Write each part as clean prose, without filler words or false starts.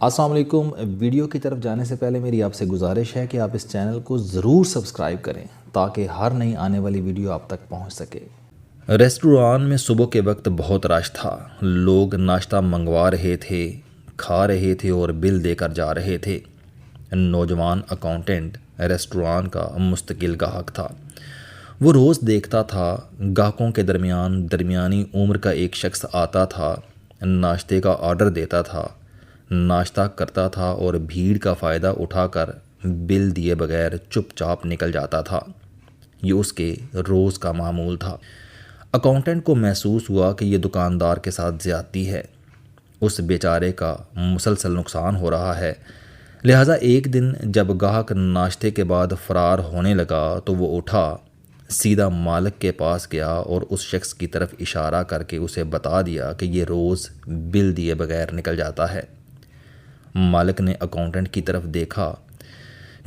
السلام علیکم۔ ویڈیو کی طرف جانے سے پہلے میری آپ سے گزارش ہے کہ آپ اس چینل کو ضرور سبسکرائب کریں تاکہ ہر نئی آنے والی ویڈیو آپ تک پہنچ سکے۔ ریسٹوران میں صبح کے وقت بہت رش تھا۔ لوگ ناشتہ منگوا رہے تھے، کھا رہے تھے اور بل دے کر جا رہے تھے۔ نوجوان اکاؤنٹنٹ ریسٹوران کا مستقل گاہک تھا۔ وہ روز دیکھتا تھا گاہکوں کے درمیان درمیانی عمر کا ایک شخص آتا تھا، ناشتے کا آرڈر دیتا تھا، ناشتہ کرتا تھا اور بھیڑ کا فائدہ اٹھا کر بل دیے بغیر چپ چاپ نکل جاتا تھا۔ یہ اس کے روز کا معمول تھا۔ اکاؤنٹنٹ کو محسوس ہوا کہ یہ دکاندار کے ساتھ زیادتی ہے، اس بیچارے کا مسلسل نقصان ہو رہا ہے۔ لہٰذا ایک دن جب گاہک ناشتے کے بعد فرار ہونے لگا تو وہ اٹھا، سیدھا مالک کے پاس گیا اور اس شخص کی طرف اشارہ کر کے اسے بتا دیا کہ یہ روز بل دیے بغیر نکل جاتا ہے۔ مالک نے اکاؤنٹنٹ کی طرف دیکھا،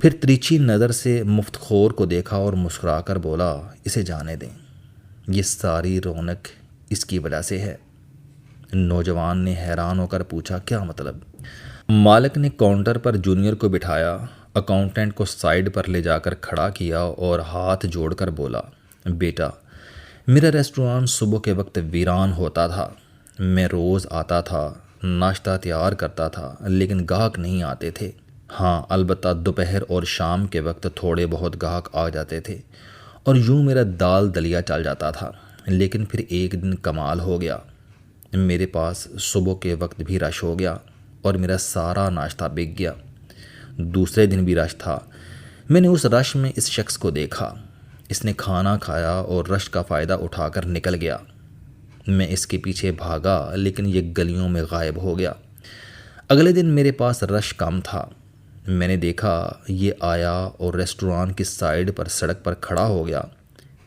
پھر تریچھی نظر سے مفت خور کو دیکھا اور مسکرا کر بولا، اسے جانے دیں، یہ ساری رونق اس کی وجہ سے ہے۔ نوجوان نے حیران ہو کر پوچھا، کیا مطلب؟ مالک نے کاؤنٹر پر جونیئر کو بٹھایا، اکاؤنٹنٹ کو سائیڈ پر لے جا کر کھڑا کیا اور ہاتھ جوڑ کر بولا، بیٹا، میرا ریسٹوران صبح کے وقت ویران ہوتا تھا۔ میں روز آتا تھا، ناشتہ تیار کرتا تھا، لیکن گاہک نہیں آتے تھے۔ ہاں، البتہ دوپہر اور شام کے وقت تھوڑے بہت گاہک آ جاتے تھے اور یوں میرا دال دلیا چل جاتا تھا۔ لیکن پھر ایک دن کمال ہو گیا، میرے پاس صبح کے وقت بھی رش ہو گیا اور میرا سارا ناشتہ بک گیا۔ دوسرے دن بھی رش تھا۔ میں نے اس رش میں اس شخص کو دیکھا، اس نے کھانا کھایا اور رش کا فائدہ اٹھا کر نکل گیا۔ میں اس کے پیچھے بھاگا لیکن یہ گلیوں میں غائب ہو گیا۔ اگلے دن میرے پاس رش کم تھا۔ میں نے دیکھا یہ آیا اور ریسٹوران کی سائیڈ پر سڑک پر کھڑا ہو گیا۔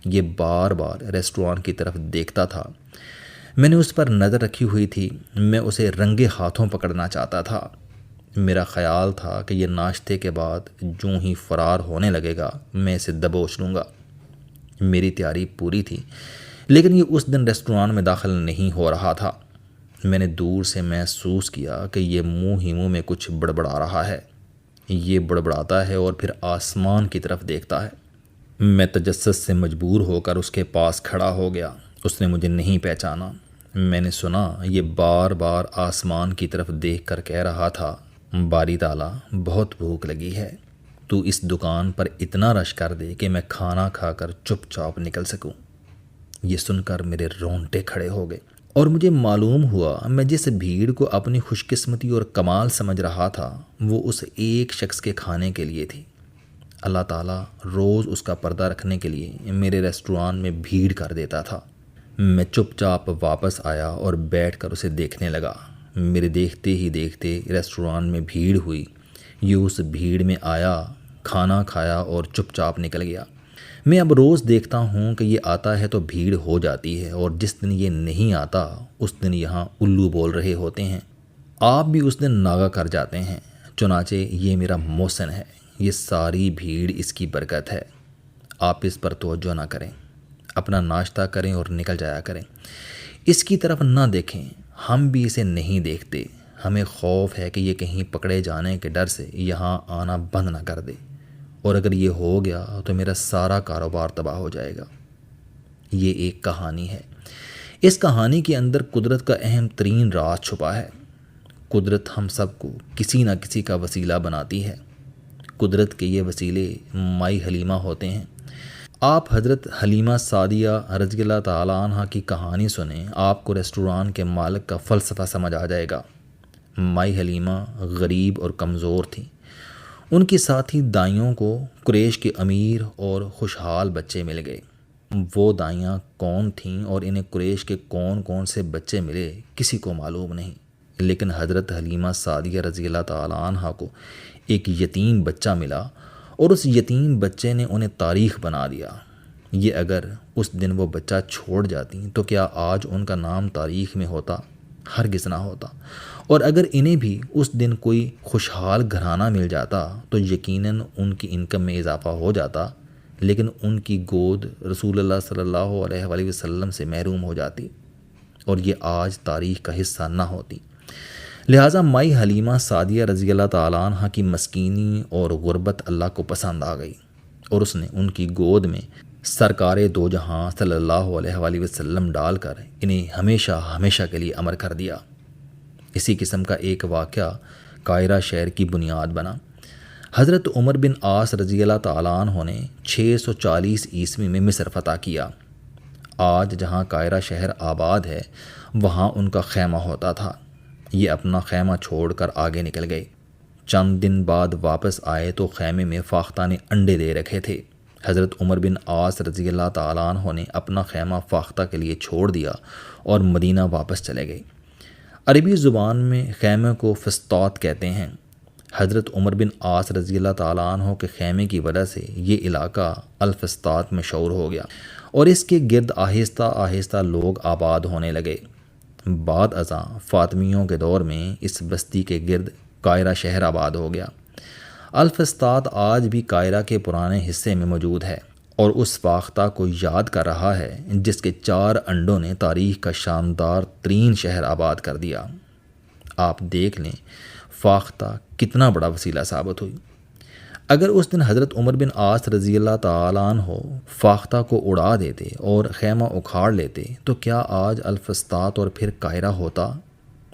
یہ بار بار ریسٹوران کی طرف دیکھتا تھا۔ میں نے اس پر نظر رکھی ہوئی تھی، میں اسے رنگے ہاتھوں پکڑنا چاہتا تھا۔ میرا خیال تھا کہ یہ ناشتے کے بعد جوں ہی فرار ہونے لگے گا میں اسے دبوچ لوں گا۔ میری تیاری پوری تھی، لیکن یہ اس دن ریسٹوران میں داخل نہیں ہو رہا تھا۔ میں نے دور سے محسوس کیا کہ یہ منہ ہی منہ میں کچھ بڑبڑا رہا ہے۔ یہ بڑبڑاتا ہے اور پھر آسمان کی طرف دیکھتا ہے۔ میں تجسس سے مجبور ہو کر اس کے پاس کھڑا ہو گیا۔ اس نے مجھے نہیں پہچانا۔ میں نے سنا یہ بار بار آسمان کی طرف دیکھ کر کہہ رہا تھا، باری تعالیٰ، بہت بھوک لگی ہے، تو اس دکان پر اتنا رش کر دے کہ میں کھانا کھا کر چپ چاپ نکل سکوں۔ یہ سن کر میرے رونگٹے کھڑے ہو گئے اور مجھے معلوم ہوا میں جس بھیڑ کو اپنی خوش قسمتی اور کمال سمجھ رہا تھا وہ اس ایک شخص کے کھانے کے لیے تھی۔ اللہ تعالیٰ روز اس کا پردہ رکھنے کے لیے میرے ریسٹوران میں بھیڑ کر دیتا تھا۔ میں چپ چاپ واپس آیا اور بیٹھ کر اسے دیکھنے لگا۔ میرے دیکھتے ہی دیکھتے ریسٹوران میں بھیڑ ہوئی۔ یہ اس بھیڑ میں آیا، کھانا کھایا اور چپ چاپ نکل گیا۔ میں اب روز دیکھتا ہوں کہ یہ آتا ہے تو بھیڑ ہو جاتی ہے اور جس دن یہ نہیں آتا اس دن یہاں الو بول رہے ہوتے ہیں۔ آپ بھی اس دن ناغہ کر جاتے ہیں۔ چنانچہ یہ میرا محسن ہے، یہ ساری بھیڑ اس کی برکت ہے۔ آپ اس پر توجہ نہ کریں، اپنا ناشتہ کریں اور نکل جایا کریں، اس کی طرف نہ دیکھیں۔ ہم بھی اسے نہیں دیکھتے، ہمیں خوف ہے کہ یہ کہیں پکڑے جانے کے ڈر سے یہاں آنا بند نہ کر دے، اور اگر یہ ہو گیا تو میرا سارا کاروبار تباہ ہو جائے گا۔ یہ ایک کہانی ہے۔ اس کہانی کے اندر قدرت کا اہم ترین راز چھپا ہے۔ قدرت ہم سب کو کسی نہ کسی کا وسیلہ بناتی ہے۔ قدرت کے یہ وسیلے مائی حلیمہ ہوتے ہیں۔ آپ حضرت حلیمہ سعدیہ رضی اللہ تعالیٰ عنہ کی کہانی سنیں، آپ کو ریسٹوران کے مالک کا فلسفہ سمجھ آ جائے گا۔ مائی حلیمہ غریب اور کمزور تھیں۔ ان کی ساتھی دائیوں کو قریش کے امیر اور خوشحال بچے مل گئے۔ وہ دائیاں کون تھیں اور انہیں قریش کے کون کون سے بچے ملے کسی کو معلوم نہیں، لیکن حضرت حلیمہ سعدیہ رضی اللہ تعالیٰ عنہ کو ایک یتیم بچہ ملا اور اس یتیم بچے نے انہیں تاریخ بنا دیا۔ یہ اگر اس دن وہ بچہ چھوڑ جاتی تو کیا آج ان کا نام تاریخ میں ہوتا؟ ہرگز نہ ہوتا۔ اور اگر انہیں بھی اس دن کوئی خوشحال گھرانہ مل جاتا تو یقیناً ان کی انکم میں اضافہ ہو جاتا، لیکن ان کی گود رسول اللہ صلی اللہ علیہ وآلہ وسلم سے محروم ہو جاتی اور یہ آج تاریخ کا حصہ نہ ہوتی۔ لہٰذا مائی حلیمہ سعدیہ رضی اللہ تعالیٰ عنہ کی مسکینی اور غربت اللہ کو پسند آ گئی، اور اس نے ان کی گود میں سرکار دو جہاں صلی اللہ علیہ وآلہ وسلم ڈال کر انہیں ہمیشہ ہمیشہ کے لیے امر کر دیا۔ اسی قسم کا ایک واقعہ قاہرہ شہر کی بنیاد بنا۔ حضرت عمر بن عاص رضی اللہ تعالیٰ عنہ نے 640 عیسوی میں مصر فتح کیا۔ آج جہاں قاہرہ شہر آباد ہے وہاں ان کا خیمہ ہوتا تھا۔ یہ اپنا خیمہ چھوڑ کر آگے نکل گئے۔ چند دن بعد واپس آئے تو خیمے میں فاختہ نے انڈے دے رکھے تھے۔ حضرت عمر بن عاص رضی اللہ تعالیٰ عنہ نے اپنا خیمہ فاختہ کے لیے چھوڑ دیا اور مدینہ واپس چلے گئے۔ عربی زبان میں خیمے کو فسطاط کہتے ہیں۔ حضرت عمر بن عاص رضی اللہ تعالیٰ عنہ کے خیمے کی وجہ سے یہ علاقہ الفسطاط مشہور ہو گیا اور اس کے گرد آہستہ آہستہ لوگ آباد ہونے لگے۔ بعد ازاں فاطمیوں کے دور میں اس بستی کے گرد قاہرہ شہر آباد ہو گیا۔ الفسطاط آج بھی قاہرہ کے پرانے حصے میں موجود ہے اور اس فاختہ کو یاد کر رہا ہے جس کے 4 انڈوں نے تاریخ کا شاندار ترین شہر آباد کر دیا۔ آپ دیکھ لیں فاختہ کتنا بڑا وسیلہ ثابت ہوئی۔ اگر اس دن حضرت عمر بن عاص رضی اللہ تعالیٰ عنہ فاختہ کو اڑا دیتے اور خیمہ اکھاڑ لیتے تو کیا آج الفسطاط اور پھر قاہرہ ہوتا؟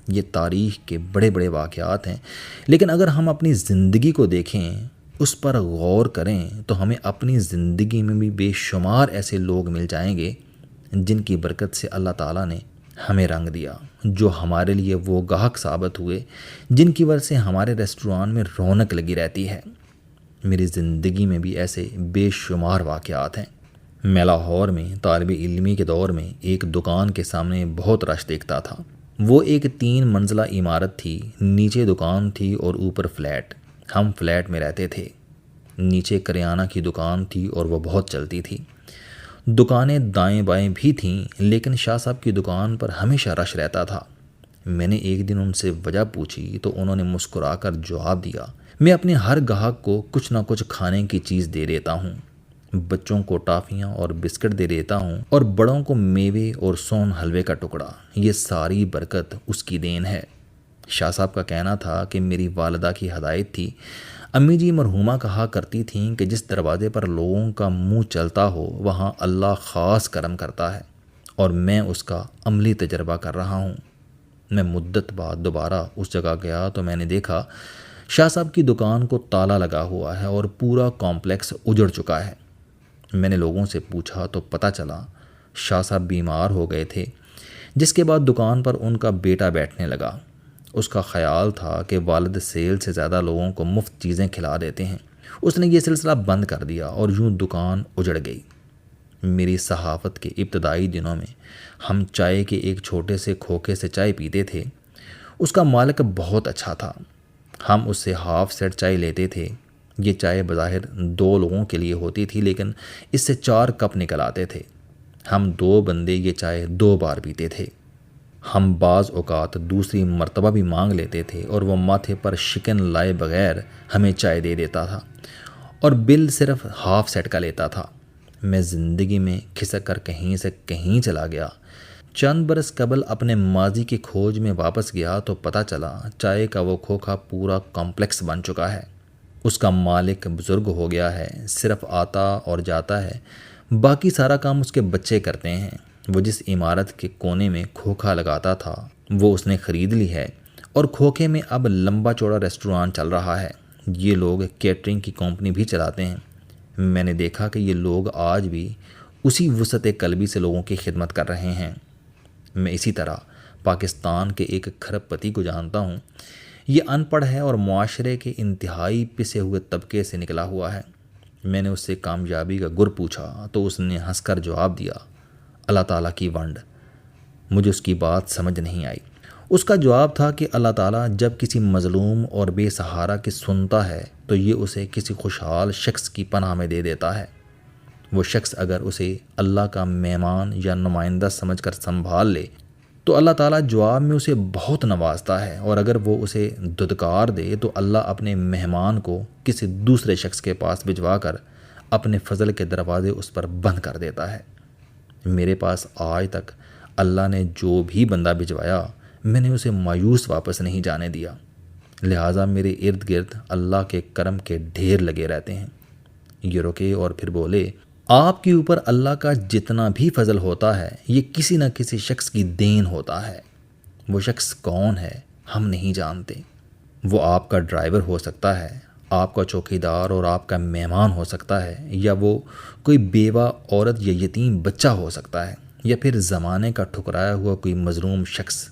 یہ تاریخ کے بڑے بڑے واقعات ہیں، لیکن اگر ہم اپنی زندگی کو دیکھیں، اس پر غور کریں تو ہمیں اپنی زندگی میں بھی بے شمار ایسے لوگ مل جائیں گے جن کی برکت سے اللہ تعالیٰ نے ہمیں رنگ دیا، جو ہمارے لیے وہ گاہک ثابت ہوئے جن کی وجہ سے ہمارے ریسٹوران میں رونق لگی رہتی ہے۔ میری زندگی میں بھی ایسے بے شمار واقعات ہیں۔ میں لاہور میں طالب علمی کے دور میں ایک دکان کے سامنے بہت رش دیکھتا تھا۔ وہ ایک 3 منزلہ عمارت تھی، نیچے دکان تھی اور اوپر فلیٹ۔ ہم فلیٹ میں رہتے تھے۔ نیچے کریانہ کی دکان تھی اور وہ بہت چلتی تھی۔ دکانیں دائیں بائیں بھی تھیں، لیکن شاہ صاحب کی دکان پر ہمیشہ رش رہتا تھا۔ میں نے ایک دن ان سے وجہ پوچھی تو انہوں نے مسکرا کر جواب دیا، میں اپنے ہر گاہک کو کچھ نہ کچھ کھانے کی چیز دے دیتا ہوں۔ بچوں کو ٹافیاں اور بسکٹ دے دیتا ہوں اور بڑوں کو میوے اور سون حلوے کا ٹکڑا۔ یہ ساری برکت اس کی دین ہے۔ شاہ صاحب کا کہنا تھا کہ میری والدہ کی ہدایت تھی۔ امی جی مرحومہ کہا کرتی تھیں کہ جس دروازے پر لوگوں کا منہ چلتا ہو وہاں اللہ خاص کرم کرتا ہے، اور میں اس کا عملی تجربہ کر رہا ہوں۔ میں مدت بعد دوبارہ اس جگہ گیا تو میں نے دیکھا شاہ صاحب کی دکان کو تالا لگا ہوا ہے اور پورا کمپلیکس اجڑ چکا ہے۔ میں نے لوگوں سے پوچھا تو پتہ چلا شاہ صاحب بیمار ہو گئے تھے، جس کے بعد دکان پر ان کا بیٹا بیٹھنے لگا۔ اس کا خیال تھا کہ والد سیل سے زیادہ لوگوں کو مفت چیزیں کھلا دیتے ہیں۔ اس نے یہ سلسلہ بند کر دیا اور یوں دکان اجڑ گئی۔ میری صحافت کے ابتدائی دنوں میں ہم چائے کے ایک چھوٹے سے کھوکے سے چائے پیتے تھے۔ اس کا مالک بہت اچھا تھا۔ ہم اس سے ہاف سیٹ چائے لیتے تھے۔ یہ چائے بظاہر 2 لوگوں کے لیے ہوتی تھی، لیکن اس سے 4 کپ نکل آتے تھے۔ ہم 2 بندے یہ چائے 2 بار پیتے تھے۔ ہم بعض اوقات دوسری مرتبہ بھی مانگ لیتے تھے اور وہ ماتھے پر شکن لائے بغیر ہمیں چائے دے دیتا تھا اور بل صرف ہاف سیٹ کا لیتا تھا۔ میں زندگی میں کھسک کر کہیں سے کہیں چلا گیا۔ چند برس قبل اپنے ماضی کی کھوج میں واپس گیا تو پتہ چلا چائے کا وہ کھوکھا پورا کمپلیکس بن چکا ہے۔ اس کا مالک بزرگ ہو گیا ہے، صرف آتا اور جاتا ہے، باقی سارا کام اس کے بچے کرتے ہیں۔ وہ جس عمارت کے کونے میں کھوکھا لگاتا تھا وہ اس نے خرید لی ہے اور کھوکھے میں اب لمبا چوڑا ریسٹوران چل رہا ہے۔ یہ لوگ کیٹرنگ کی کمپنی بھی چلاتے ہیں۔ میں نے دیکھا کہ یہ لوگ آج بھی اسی وسعت قلبی سے لوگوں کی خدمت کر رہے ہیں۔ میں اسی طرح پاکستان کے ایک کھرب پتی کو جانتا ہوں۔ یہ ان پڑھ ہے اور معاشرے کے انتہائی پسے ہوئے طبقے سے نکلا ہوا ہے۔ میں نے اس سے کامیابی کا گر پوچھا تو اس نے ہنس کر جواب دیا، اللہ تعالیٰ کی ونڈ۔ مجھے اس کی بات سمجھ نہیں آئی۔ اس کا جواب تھا کہ اللہ تعالیٰ جب کسی مظلوم اور بے سہارا کی سنتا ہے تو یہ اسے کسی خوشحال شخص کی پناہ میں دے دیتا ہے۔ وہ شخص اگر اسے اللہ کا مہمان یا نمائندہ سمجھ کر سنبھال لے تو اللہ تعالیٰ جواب میں اسے بہت نوازتا ہے، اور اگر وہ اسے دھتکار دے تو اللہ اپنے مہمان کو کسی دوسرے شخص کے پاس بھجوا کر اپنے فضل کے دروازے اس پر بند کر دیتا ہے۔ میرے پاس آج تک اللہ نے جو بھی بندہ بھجوایا میں نے اسے مایوس واپس نہیں جانے دیا، لہٰذا میرے ارد گرد اللہ کے کرم کے ڈھیر لگے رہتے ہیں۔ یہ رکے اور پھر بولے، آپ کے اوپر اللہ کا جتنا بھی فضل ہوتا ہے یہ کسی نہ کسی شخص کی دین ہوتا ہے۔ وہ شخص کون ہے ہم نہیں جانتے۔ وہ آپ کا ڈرائیور ہو سکتا ہے، آپ کا چوکیدار اور آپ کا مہمان ہو سکتا ہے، یا وہ کوئی بیوہ عورت یا یتیم بچہ ہو سکتا ہے، یا پھر زمانے کا ٹھکرایا ہوا کوئی مظلوم شخص۔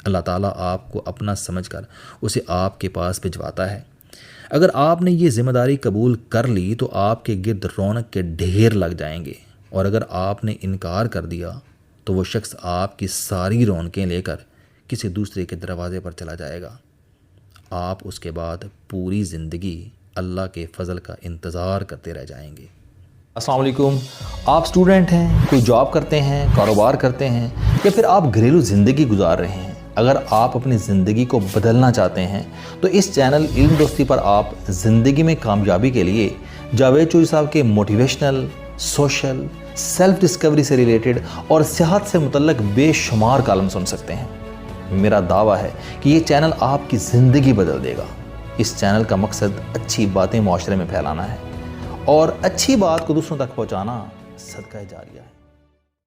اللہ تعالیٰ آپ کو اپنا سمجھ کر اسے آپ کے پاس بھجواتا ہے۔ اگر آپ نے یہ ذمہ داری قبول کر لی تو آپ کے گرد رونق کے ڈھیر لگ جائیں گے، اور اگر آپ نے انکار کر دیا تو وہ شخص آپ کی ساری رونقیں لے کر کسی دوسرے کے دروازے پر چلا جائے گا۔ آپ اس کے بعد پوری زندگی اللہ کے فضل کا انتظار کرتے رہ جائیں گے۔ السلام علیکم، آپ سٹوڈنٹ ہیں، کوئی جاب کرتے ہیں، کاروبار کرتے ہیں، یا پھر آپ گھریلو زندگی گزار رہے ہیں۔ اگر آپ اپنی زندگی کو بدلنا چاہتے ہیں تو اس چینل علم دوستی پر آپ زندگی میں کامیابی کے لیے جاوید چوہدری صاحب کے موٹیویشنل، سوشل، سیلف ڈسکوری سے ریلیٹڈ اور صحت سے متعلق بے شمار کالم سن سکتے ہیں۔ میرا دعویٰ ہے کہ یہ چینل آپ کی زندگی بدل دے گا۔ اس چینل کا مقصد اچھی باتیں معاشرے میں پھیلانا ہے، اور اچھی بات کو دوسروں تک پہنچانا صدقہ جاریہ ہے۔